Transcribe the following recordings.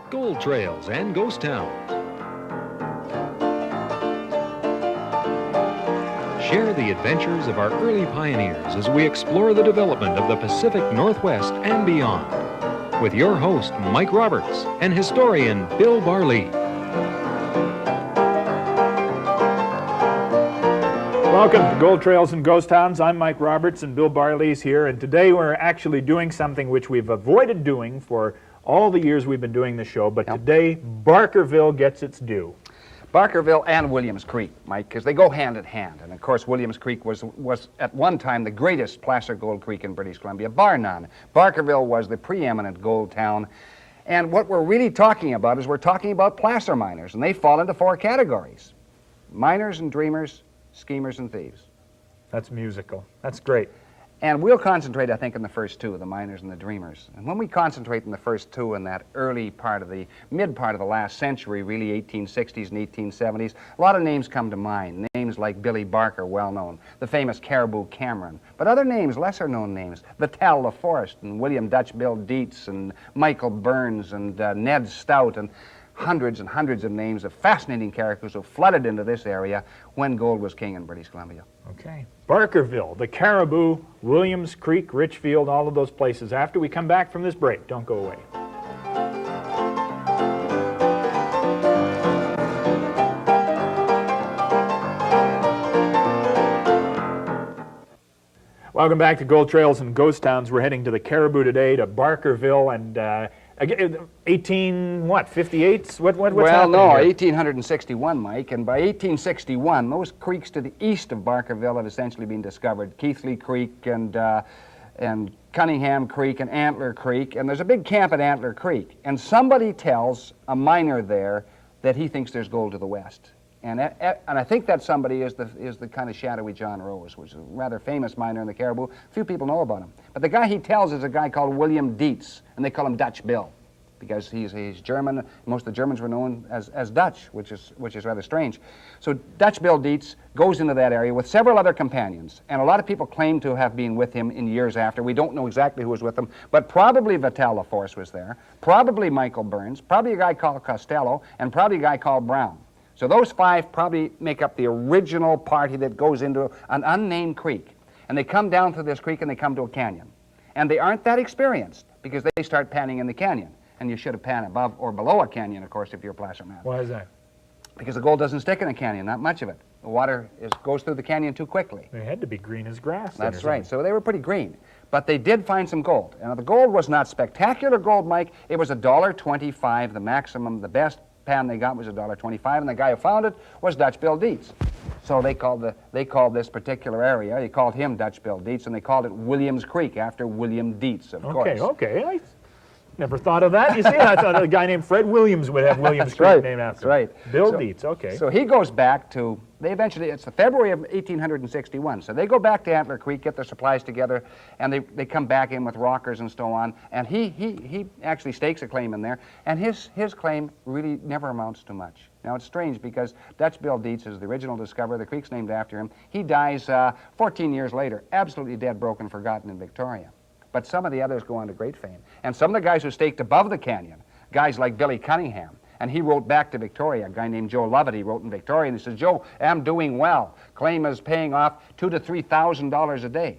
gold trails, and ghost towns. Share the adventures of our early pioneers as we explore the development of the Pacific Northwest and beyond. With your host, Mike Roberts, and historian Bill Barlee. Welcome to Gold Trails and Ghost Towns. I'm Mike Roberts and Bill Barlee's here, and today we're actually doing something which we've avoided doing for all the years we've been doing the show, but today Barkerville gets its due. Barkerville and Williams Creek, Mike, because they go hand in hand. And of course, Williams Creek was at one time the greatest placer gold creek in British Columbia, bar none. Barkerville was the preeminent gold town. And what we're really talking about is we're talking about placer miners, and they fall into four categories: miners and dreamers, schemers and thieves. That's musical. That's great. And we'll concentrate, I think, in the first two, the miners and the dreamers. And when we concentrate in the first two in that early part of the, mid part of the last century, really 1860s and 1870s, a lot of names come to mind. Names like Billy Barker, well known, the famous Cariboo Cameron. But other names, lesser known names, Vital LaForest and William Dutch Bill Dietz and Michael Burns and Ned Stout and hundreds and hundreds of names of fascinating characters who flooded into this area when gold was king in British Columbia. Okay. Barkerville, the Cariboo, Williams Creek, Richfield, all of those places. After we come back from this break, don't go away. Welcome back to Gold Trails and Ghost Towns. We're heading to the Cariboo today, to Barkerville, and 58? What's well, happening no, here? 1861, Mike, and by 1861, those creeks to the east of Barkerville had essentially been discovered. Keithley Creek and Cunningham Creek and Antler Creek, and there's a big camp at Antler Creek, and somebody tells a miner there that he thinks there's gold to the west. And I think that somebody is the kind of shadowy John Rose, which is a rather famous miner in the Cariboo. Few people know about him. But the guy he tells is a guy called William Dietz, and they call him Dutch Bill, because he's German. Most of the Germans were known as Dutch, which is rather strange. So Dutch Bill Dietz goes into that area with several other companions, and a lot of people claim to have been with him in years after. We don't know exactly who was with him, but probably Vital LaForest was there, probably Michael Burns, probably a guy called Costello, and probably a guy called Brown. So those five probably make up the original party that goes into an unnamed creek. And they come down through this creek and they come to a canyon. And they aren't that experienced because they start panning in the canyon. And you should have panned above or below a canyon, of course, if you're a placer man. Why is that? Because the gold doesn't stick in a canyon, not much of it. The water goes through the canyon too quickly. They had to be green as grass. That's right. So they were pretty green. But they did find some gold. And the gold was not spectacular gold, Mike. It was $1.25, the maximum, the best pan they got was $1.25, and the guy who found it was Dutch Bill Dietz. So they called this particular area, they called him Dutch Bill Dietz, and they called it Williams Creek after William Dietz, of course. Okay. I never thought of that. You see, I thought a guy named Fred Williams would have Williams Creek named after him. That's right. Bill Dietz, okay. So he goes back to, it's the February of 1861, so they go back to Antler Creek, get their supplies together, and they come back in with rockers and so on, and he actually stakes a claim in there, and his claim really never amounts to much. Now, it's strange because Dutch Bill Dietz is the original discoverer. The creek's named after him. He dies 14 years later, absolutely dead, broken, forgotten in Victoria. But some of the others go on to great fame. And some of the guys who staked above the canyon, guys like Billy Cunningham, and he wrote back to Victoria, a guy named Joe Lovett, he wrote in Victoria, and he says, "Joe, I'm doing well. Claim is paying off $2,000 to $3,000 a day."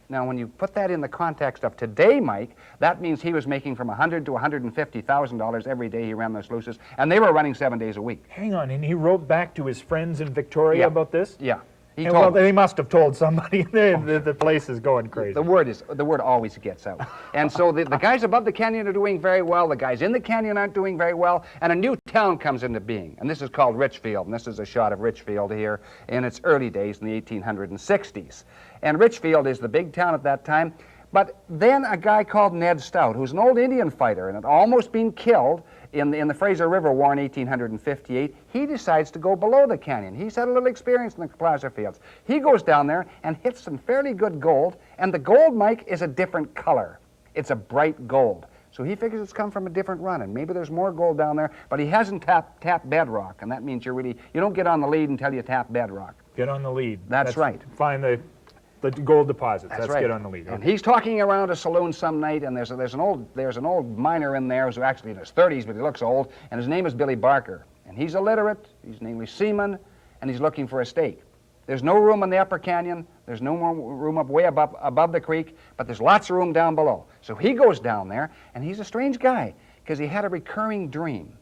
Now, when you put that in the context of today, Mike, that means he was making from $100,000 to $150,000 every day he ran those sluices, and they were running 7 days a week. Hang on, and he wrote back to his friends in Victoria about this? Yeah. Well, they must have told somebody. The place is going crazy. The word always gets out. And so the guys above the canyon are doing very well. The guys in the canyon aren't doing very well. And a new town comes into being. And this is called Richfield. And this is a shot of Richfield here in its early days in the 1860s. And Richfield is the big town at that time. But then a guy called Ned Stout, who's an old Indian fighter and had almost been killed in the Fraser River War in 1858, he decides to go below the canyon. He's had a little experience in the placer fields. He goes down there and hits some fairly good gold, and the gold, Mike, is a different color. It's a bright gold. So he figures it's come from a different run, and maybe there's more gold down there, but he hasn't tapped bedrock, and that means you don't get on the lead until you tap bedrock. Get on the lead. That's right. Find the The gold deposits. That's Let's right. get on the lead. And he's talking around a saloon some night, and there's an old miner in there who's actually in his 30s, but he looks old, and his name is Billy Barker. And he's illiterate, he's an English seaman, and he's looking for a stake. There's no room in the upper canyon, there's no more room up way above the creek, but there's lots of room down below. So he goes down there, and he's a strange guy, because he had a recurring dream.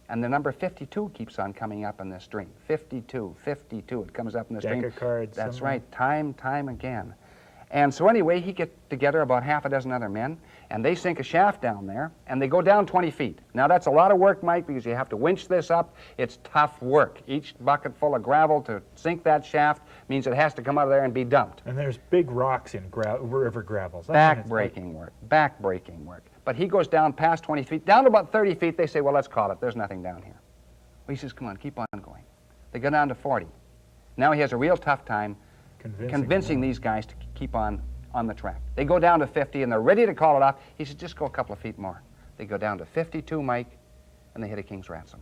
And the number 52 keeps on coming up in this dream. 52, 52, it comes up in this dream. Deck of cards. That's somewhere. right, time again. And so anyway, he gets together about half a dozen other men, and they sink a shaft down there, and they go down 20 feet. Now that's a lot of work, Mike, because you have to winch this up. It's tough work. Each bucket full of gravel to sink that shaft means it has to come out of there and be dumped. And there's big rocks in river gravels. Back-breaking work, back-breaking work. But he goes down past 20 feet, down to about 30 feet. They say, well, let's call it. There's nothing down here. Well, he says, come on, keep on going. They go down to 40. Now he has a real tough time convincing these guys to keep on the track. They go down to 50, and they're ready to call it off. He says, just go a couple of feet more. They go down to 52, Mike, and they hit a king's ransom.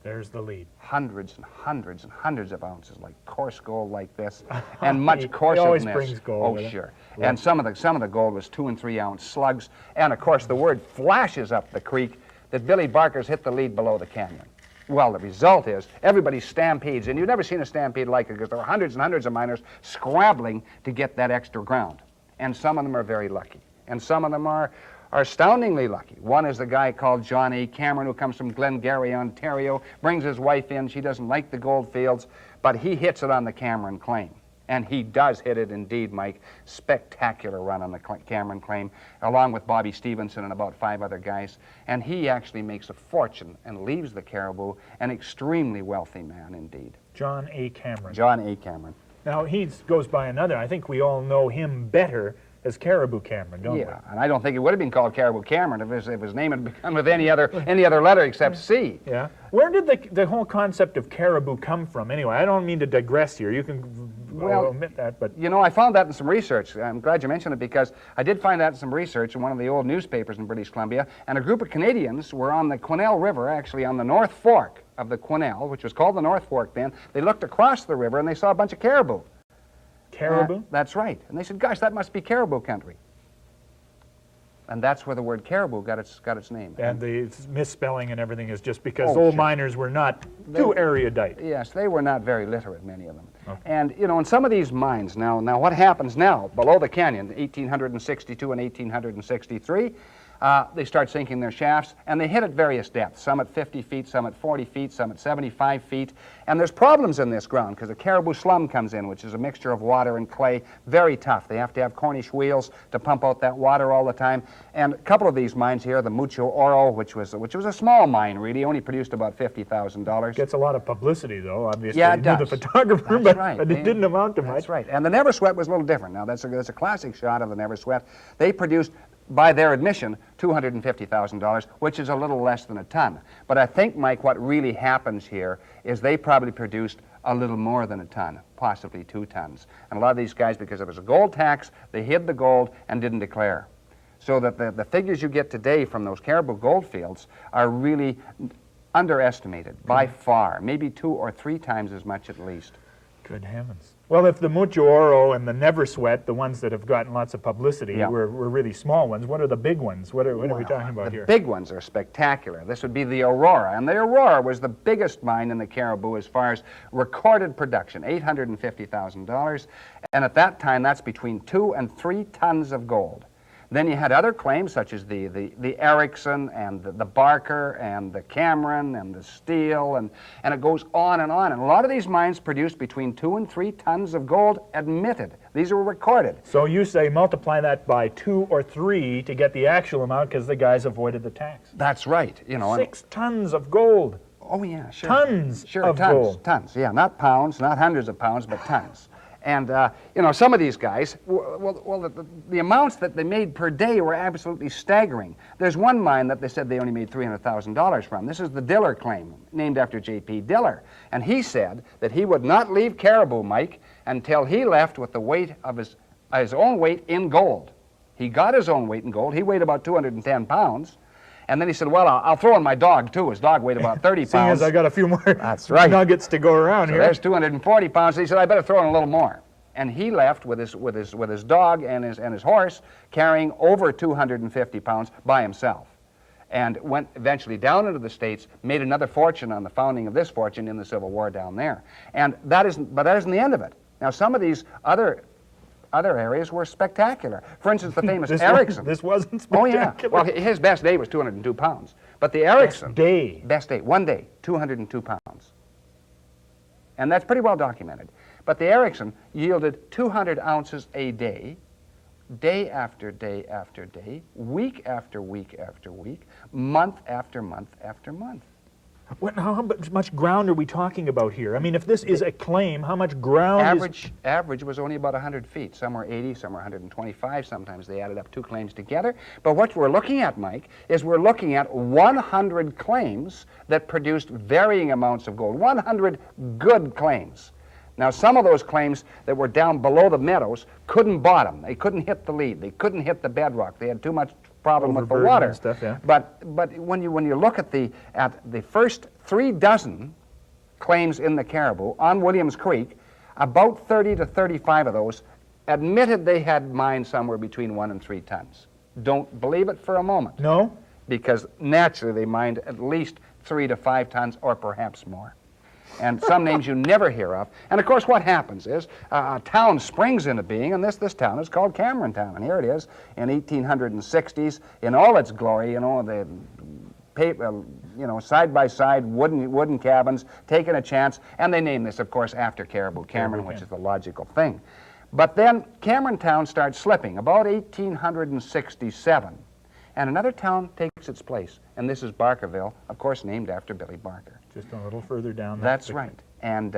There's the lead. Hundreds and hundreds and hundreds of ounces, like coarse gold like this, and much coarser He always than this. brings gold with Oh, him. sure. Yeah. And some of the gold was 2 and 3 ounce slugs. And of course, the word flashes up the creek that Billy Barker's hit the lead below the canyon. Well, the result is everybody stampedes, and you've never seen a stampede like it because there are hundreds and hundreds of miners scrabbling to get that extra ground. And some of them are very lucky, and some of them are astoundingly lucky. One is the guy called John A. Cameron, who comes from Glengarry, Ontario, brings his wife in. She doesn't like the gold fields, but he hits it on the Cameron claim. And he does hit it indeed, Mike. Spectacular run on the Cameron claim, along with Bobby Stevenson and about 5 other guys. And he actually makes a fortune and leaves the Cariboo, an extremely wealthy man indeed. John A. Cameron. John A. Cameron. Now, he goes by another. I think we all know him better as Cariboo Cameron, don't we? Yeah, and I don't think it would have been called Cariboo Cameron if his name had begun with any other letter except C. Yeah. Where did the whole concept of Cariboo come from anyway? I don't mean to digress here. You can omit that, but... You know, I found that in some research. I'm glad you mentioned it because I did find that in some research in one of the old newspapers in British Columbia, and a group of Canadians were on the Quesnel River, actually on the North Fork of the Quesnel, which was called the North Fork then. They looked across the river and they saw a bunch of caribou. Caribou? That's right. And they said, gosh, that must be caribou country. And that's where the word caribou got its name. And the misspelling and everything is just because Oh, old sure. miners were not too erudite. Yes, they were not very literate, many of them. Okay. And, you know, in some of these mines, now what happens now, below the canyon, 1862 and 1863, they start sinking their shafts, and they hit at various depths, some at 50 feet, some at 40 feet, some at 75 feet. And there's problems in this ground because the Cariboo slum comes in, which is a mixture of water and clay, very tough. They have to have Cornish wheels to pump out that water all the time. And a couple of these mines here, the Mucho Oro, which was a small mine, really, only produced about $50,000. Gets a lot of publicity, though, obviously. Yeah, it You knew does. the photographer, That's but, right. but it didn't amount to much. That's right. And the Never Sweat was a little different. Now, that's a classic shot of the Never Sweat. They produced, by their admission, $250,000, which is a little less than a ton. But I think, Mike, what really happens here is they probably produced a little more than a ton, possibly 2 tons. And a lot of these guys, because it was a gold tax, they hid the gold and didn't declare. So that the figures you get today from those Cariboo gold fields are really underestimated by far, maybe 2 or 3 times as much at least. Good heavens. Well, if the Mucho Oro and the Never Sweat, the ones that have gotten lots of publicity, Yeah. were really small ones, what are the big ones? What are we talking about here? The big ones are spectacular. This would be the Aurora, and the Aurora was the biggest mine in the Cariboo as far as recorded production, $850,000, and at that time that's between 2 and 3 tons of gold. Then you had other claims such as the Erickson and the Barker and the Cameron and the Steele, and it goes on and on. And a lot of these mines produced between 2 and 3 tons of gold admitted. These were recorded. So you say multiply that by 2 or 3 to get the actual amount because the guys avoided the tax. That's right. You know. 6 tons of gold. Oh yeah, sure. Tons sure, of tons, gold. Tons, yeah, not pounds, not hundreds of pounds, but tons. And, you know, some of these guys, the amounts that they made per day were absolutely staggering. There's one mine that they said they only made $300,000 from. This is the Diller claim, named after J.P. Diller. And he said that he would not leave Cariboo, Mike, until he left with the weight of his own weight in gold. He got his own weight in gold. He weighed about 210 pounds. And then he said, well, I'll throw in my dog, too. His dog weighed about 30 pounds. Seeing as I got a few more That's right. nuggets to go around So here. there's 240 pounds. He said, I better throw in a little more. And he left with his dog and his horse, carrying over 250 pounds by himself, and went eventually down into the States, made another fortune on the founding of this fortune in the Civil War down there. And that isn't the end of it. Now, some of these other areas were spectacular. For instance, the famous Erickson. This wasn't Oh, yeah. spectacular. Well, his best day was 202 pounds. But the Erickson. Best day. One day, 202 pounds. And that's pretty well documented. But the Erickson yielded 200 ounces a day, day after day after day, week after week after week, month after month after month. How much ground are we talking about here? I mean, if this is a claim, how much ground Average was only about 100 feet. Some were 80, some were 125. Sometimes they added up two claims together. But what we're looking at, Mike, is we're looking at 100 claims that produced varying amounts of gold. 100 good claims. Now, some of those claims that were down below the meadows couldn't bottom. They couldn't hit the lead. They couldn't hit the bedrock. They had too much problem with the Overburden water. and stuff, yeah. But when you look at the first 3 dozen claims in the Cariboo on Williams Creek, about 30 to 35 of those admitted they had mined somewhere between 1 and 3 tons. Don't believe it for a moment. No? Because naturally they mined at least 3 to 5 tons or perhaps more. And some names you never hear of. And of course what happens is a town springs into being, and this town is called Cameron Town. And here it is in 1860s in all its glory, the paper, side by side wooden cabins, taking a chance, and they name this, of course, after Cariboo, Cameron, which is the logical thing. But then Cameron Town starts slipping, about 1867, and another town takes its place, and this is Barkerville, of course, named after Billy Barker. Just a little further down. That's right. And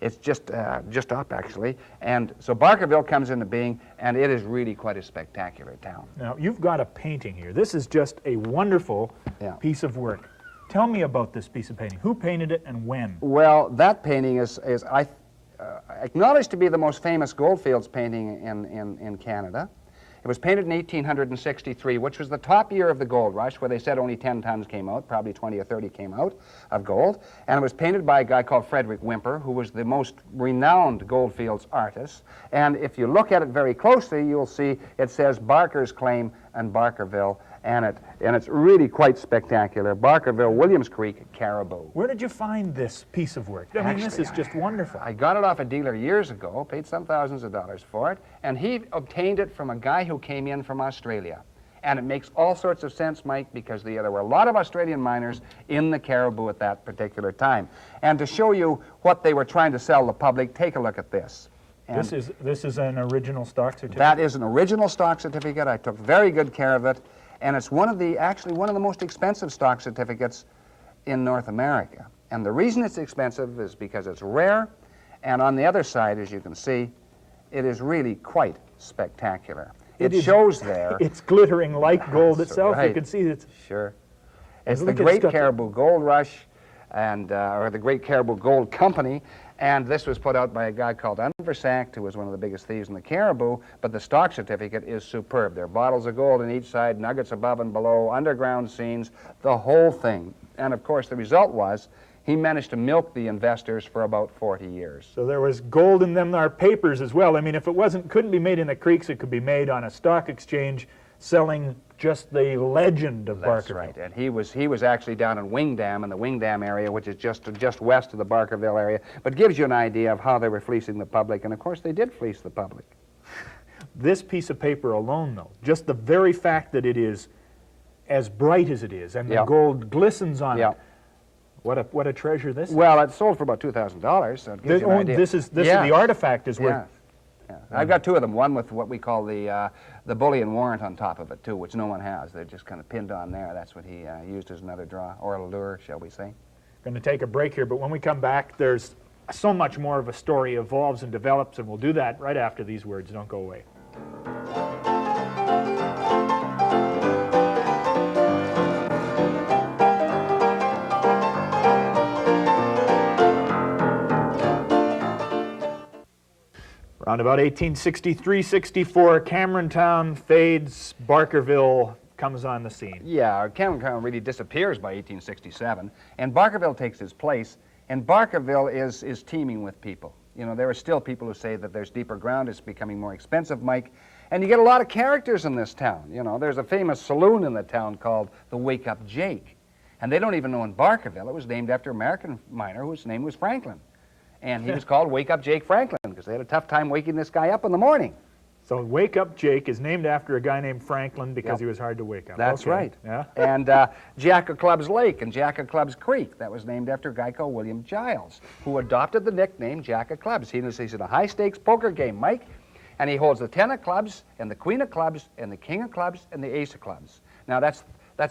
it's just up, actually. And so Barkerville comes into being, and it is really quite a spectacular town. Now, you've got a painting here. This is just a wonderful piece of work. Tell me about this piece of painting. Who painted it and when? Well, that painting is acknowledged to be the most famous Goldfields painting in Canada. It was painted in 1863, which was the top year of the gold rush, where they said only 10 tons came out, probably 20 or 30 came out of gold. And it was painted by a guy called Frederick Whymper, who was the most renowned Goldfields artist. And if you look at it very closely, you'll see it says Barker's Claim and Barkerville, and it's really quite spectacular. Barkerville, Williams Creek, Cariboo. Where did you find this piece of work? I mean, this is just wonderful. I got it off a dealer years ago, paid some thousands of dollars for it, and he obtained it from a guy who came in from Australia. And it makes all sorts of sense, Mike, because there were a lot of Australian miners in the Cariboo at that particular time. And to show you what they were trying to sell the public, take a look at this. And this is an original stock certificate? That is an original stock certificate. I took very good care of it. And it's actually one of the most expensive stock certificates in North America. And the reason it's expensive is because it's rare, and on the other side, as you can see, it is really quite spectacular. It shows there. It's glittering like gold itself. Right. You can see it's... Sure. It's the Great Cariboo Gold Rush, or the Great Cariboo Gold Company, and this was put out by a guy called Unversact, who was one of the biggest thieves in the Cariboo, but the stock certificate is superb. There are bottles of gold on each side, nuggets above and below, underground scenes, the whole thing. And of course, the result was he managed to milk the investors for about 40 years. So there was gold in them, our papers as well. I mean, if it couldn't be made in the creeks, it could be made on a stock exchange selling just the legend of Barkerville. That's right, and he was actually down in Wingdam, in the Wingdam area, which is just west of the Barkerville area, but gives you an idea of how they were fleecing the public, and of course they did fleece the public. This piece of paper alone, though, just the very fact that it is as bright as it is, and the gold glistens on it, what a treasure this is. Well, it sold for about $2,000, so it gives you an idea. This is the artifact is worth... Yeah. I've got 2 of them, one with what we call the bullion warrant on top of it, too, which no one has. They're just kind of pinned on there. That's what he used as another draw, or a lure, shall we say. Going to take a break here, but when we come back, there's so much more of a story evolves and develops, and we'll do that right after these words. Don't go away. Around about 1863-64, Cameron Town fades, Barkerville comes on the scene. Yeah, Cameron Town really disappears by 1867, and Barkerville takes its place, and Barkerville is teeming with people. You know, there are still people who say that there's deeper ground, it's becoming more expensive, Mike. And you get a lot of characters in this town. You know, there's a famous saloon in the town called the Wake Up Jake. And they don't even know in Barkerville, it was named after an American miner whose name was Franklin. And he was called Wake Up Jake Franklin because they had a tough time waking this guy up in the morning. So Wake Up Jake is named after a guy named Franklin because he was hard to wake up. That's okay. right. Yeah. And Jack of Clubs Lake and Jack of Clubs Creek, that was named after a guy called William Giles, who adopted the nickname Jack of Clubs. He's in a high-stakes poker game, Mike, and he holds the 10 of clubs and the queen of clubs and the king of clubs and the ace of clubs. Now, that's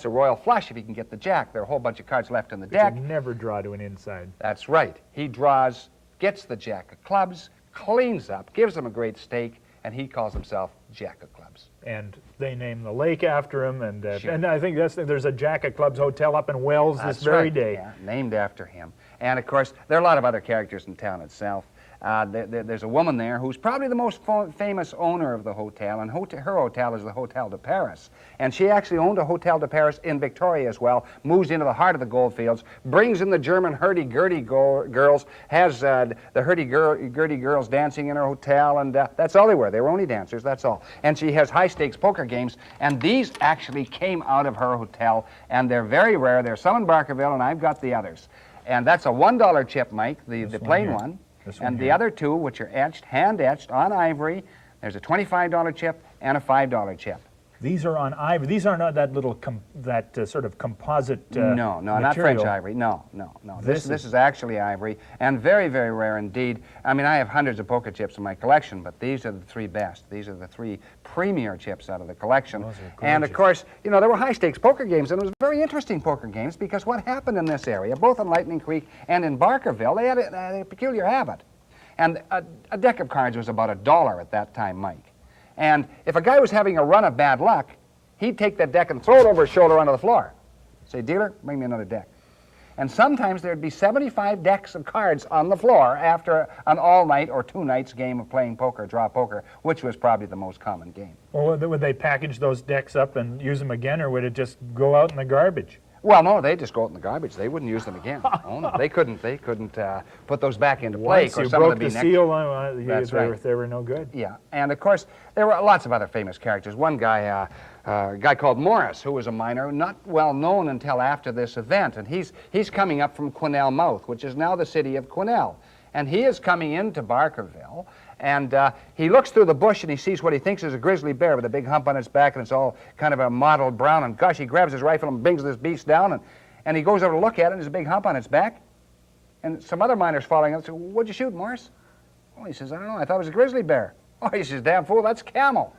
a royal flush if he can get the jack. There are a whole bunch of cards left in the deck. You never draw to an inside. That's right. He draws, gets the jack of clubs, cleans up, gives him a great stake, and he calls himself Jack of Clubs. And they name the lake after him, and Sure. and I think there's a Jack of Clubs hotel up in Wells That's this very right. day. Yeah, named after him. And of course, there are a lot of other characters in town itself. There's a woman there who's probably the most famous owner of the hotel, and her hotel is the Hotel de Paris. And she actually owned a Hotel de Paris in Victoria as well, moves into the heart of the goldfields, brings in the German hurdy-gurdy girls, has the hurdy-gurdy girls dancing in her hotel, and that's all they were. They were only dancers, that's all. And she has high-stakes poker games, and these actually came out of her hotel, and they're very rare. There's some in Barkerville, and I've got the others. And that's a $1 chip, Mike, the plain one. And the other two, which are etched, hand-etched on ivory, there's a $25 chip and a $5 chip. These are on ivory. These are not that little, sort of composite No, not material. French ivory. No. This is actually ivory, and very, very rare indeed. I mean, I have hundreds of poker chips in my collection, but these are the three best. These are the three premier chips out of the collection. Those are And of gorgeous. course, you know, there were high-stakes poker games, and it was very interesting poker games because what happened in this area, both in Lightning Creek and in Barkerville, they had a peculiar habit. And a deck of cards was about $1 at that time, Mike. And if a guy was having a run of bad luck, he'd take that deck and throw it over his shoulder onto the floor. Say, dealer, bring me another deck. And sometimes there'd be 75 decks of cards on the floor after an all-night or two nights game of playing poker, draw poker, which was probably the most common game. Well, would they package those decks up and use them again, or would it just go out in the garbage? Well, no, they'd just go out in the garbage. They wouldn't use them again. Oh, no, they couldn't put those back into play. Once you broke the seal, That's right. they were no good. Yeah, and of course, there were lots of other famous characters. One guy, a guy called Morris, who was a miner, not well known until after this event, and he's coming up from Quesnel Mouth, which is now the city of Quesnel. And he is coming into Barkerville, and he looks through the bush and he sees what he thinks is a grizzly bear with a big hump on its back, and it's all kind of a mottled brown, and gosh, he grabs his rifle and brings this beast down, and he goes over to look at it, and there's a big hump on its back, and some other miners following up say, what'd you shoot, Morris? Oh, he says, I don't know, I thought it was a grizzly bear. Oh, he says, damn fool, that's camel.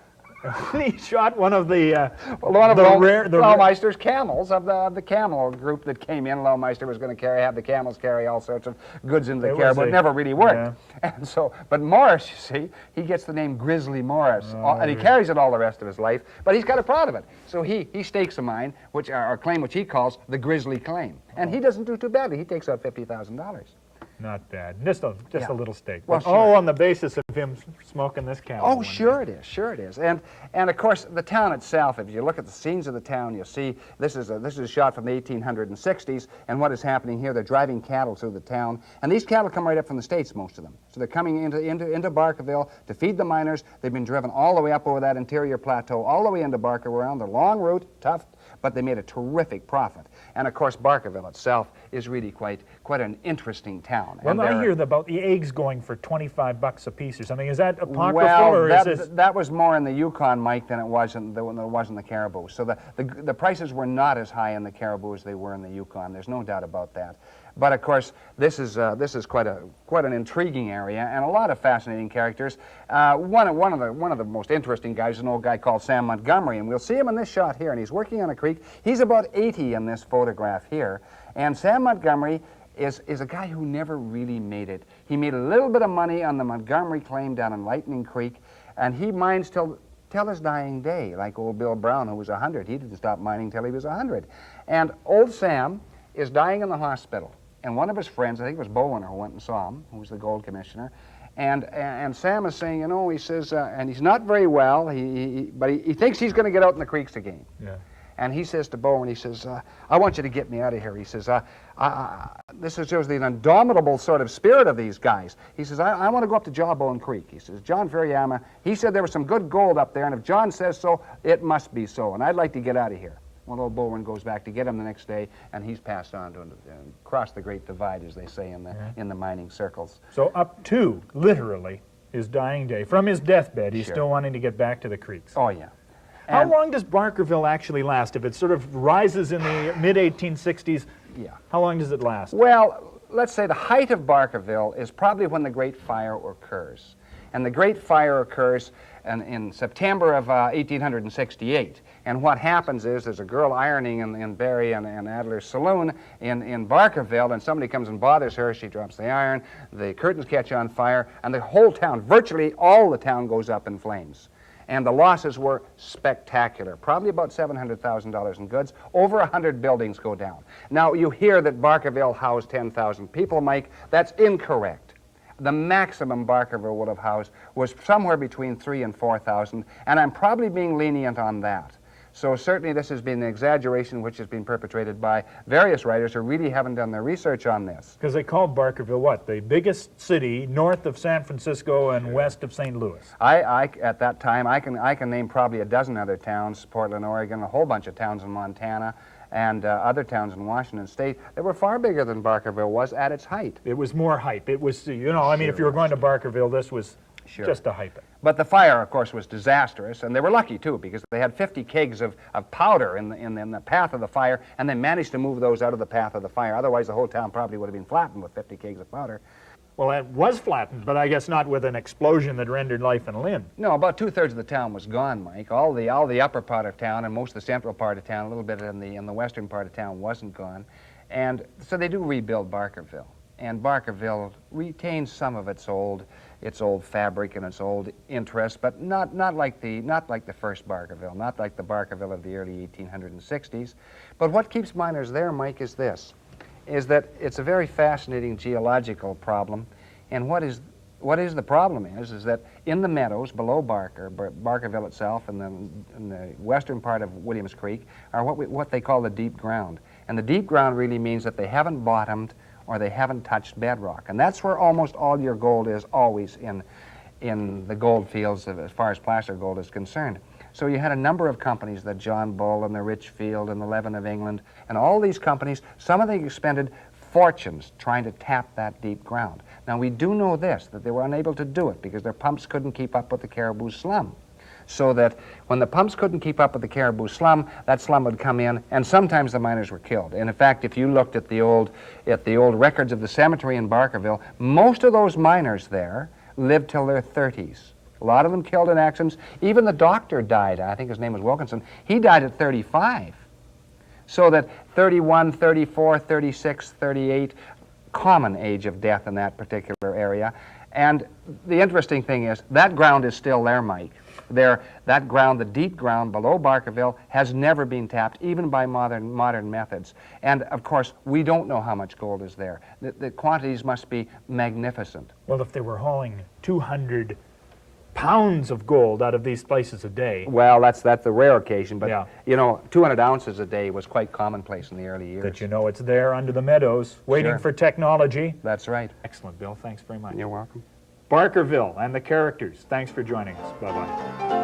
He shot one of the One of rare Lohmeister's camels of the camel group that came in. Lohmeister was going to have the camels carry all sorts of goods into the Cariboo. It never really worked. Yeah. And so, but Morris, you see, he gets the name Grizzly Morris, and he carries it all the rest of his life. But he's kind of proud of it. So he stakes a mine, or a claim which he calls the Grizzly Claim, and he doesn't do too badly. He takes out $50,000. Not bad. Just a little stake. Well, sure. All on the basis of him smoking this camel. Oh, sure it is. And of course, the town itself, if you look at the scenes of the town, you'll see this is a shot from the 1860s, and what is happening here, they're driving cattle through the town, and these cattle come right up from the States, most of them. So they're coming into Barkerville to feed the miners. They've been driven all the way up over that interior plateau, all the way into Barkerville, around the long route, tough, but they made a terrific profit. And of course, Barkerville itself is really quite an interesting town. Well, I hear about the eggs going for $25 a piece or something. Is that apocryphal, well, or is this? That was more in the Yukon, Mike, than it was in the Cariboo. So the prices were not as high in the Cariboo as they were in the Yukon. There's no doubt about that. But of course, this is quite an intriguing area, and a lot of fascinating characters. One of the most interesting guys is an old guy called Sam Montgomery, and we'll see him in this shot here. And he's working on a creek. He's about 80 in this photograph here, and Sam Montgomery is a guy who never really made it. He made a little bit of money on the Montgomery claim down in Lightning Creek, and he mines till his dying day, like old Bill Brown, who was 100. He didn't stop mining till he was 100. And old Sam is dying in the hospital. And one of his friends, I think it was Bowen, who went and saw him, who was the gold commissioner, and Sam is saying, he says, and he's not very well, but he thinks he's going to get out in the creeks again. Yeah. And he says to Bowen, he says, I want you to get me out of here. He says, this shows the indomitable sort of spirit of these guys. He says, I want to go up to Jawbone Creek. He says, John Ferryama, he said there was some good gold up there, and if John says so, it must be so, and I'd like to get out of here. Well, old Bowen goes back to get him the next day, and he's passed on to cross the Great Divide, as they say in the mining circles. So up to, literally, his dying day, from his deathbed, he's still wanting to get back to the creeks. Oh, yeah. How long does Barkerville actually last? If it sort of rises in the mid-1860s, how long does it last? Well, let's say the height of Barkerville is probably when the Great Fire occurs. And the Great Fire occurs in September of 1868. And what happens is there's a girl ironing in Barry and Adler's saloon in Barkerville, and somebody comes and bothers her. She drops the iron, the curtains catch on fire, and the whole town, virtually all the town, goes up in flames. And the losses were spectacular, probably about $700,000 in goods. Over 100 buildings go down. Now, you hear that Barkerville housed 10,000 people, Mike. That's incorrect. The maximum Barkerville would have housed was somewhere between 3,000 and 4,000, and I'm probably being lenient on that. So certainly this has been an exaggeration which has been perpetrated by various writers who really haven't done their research on this. Because they called Barkerville what? The biggest city north of San Francisco and west of St. Louis. At that time, I can name probably a dozen other towns, Portland, Oregon, a whole bunch of towns in Montana, and other towns in Washington State that were far bigger than Barkerville was at its height. It was more hype. It was, you know, I mean, if you were going to Barkerville, this was just to hype it. But the fire, of course, was disastrous, and they were lucky, too, because they had 50 kegs of powder in the path of the fire, and they managed to move those out of the path of the fire. Otherwise, the whole town probably would have been flattened with 50 kegs of powder. Well, it was flattened, but I guess not with an explosion that rendered life and limb. No, about 2/3 of the town was gone, Mike. All the upper part of town and most of the central part of town, a little bit in the western part of town wasn't gone. And so they do rebuild Barkerville. And Barkerville retains some of its old fabric and its old interest, but not like the first Barkerville, not like the Barkerville of the early 1860s. But what keeps miners there, Mike, is this: is that it's a very fascinating geological problem. And what is the problem is that in the meadows below Barkerville itself, and in the western part of Williams Creek, are what they call the deep ground. And the deep ground really means that they haven't bottomed or they haven't touched bedrock. And that's where almost all your gold is always in the gold fields as far as placer gold is concerned. So you had a number of companies, the John Bull and the Richfield and the Levin of England, and all these companies, some of them expended fortunes trying to tap that deep ground. Now we do know this, that they were unable to do it because their pumps couldn't keep up with the Cariboo slum. So that when the pumps couldn't keep up with the Cariboo slum, that slum would come in, and sometimes the miners were killed. And in fact, if you looked at the old records of the cemetery in Barkerville, most of those miners there lived till their 30s. A lot of them killed in accidents. Even the doctor died. I think his name was Wilkinson. He died at 35. So that 31, 34, 36, 38, common age of death in that particular area. And the interesting thing is, that ground is still there, Mike. That ground, the deep ground below Barkerville, has never been tapped, even by modern methods. And, of course, we don't know how much gold is there. The quantities must be magnificent. Well, if they were hauling 200 pounds of gold out of these places a day. Well, that's the rare occasion, but, you know, 200 ounces a day was quite commonplace in the early years. That you know it's there under the meadows, waiting for technology. That's right. Excellent, Bill. Thanks very much. You're welcome. Barkerville and the characters. Thanks for joining us. Bye-bye.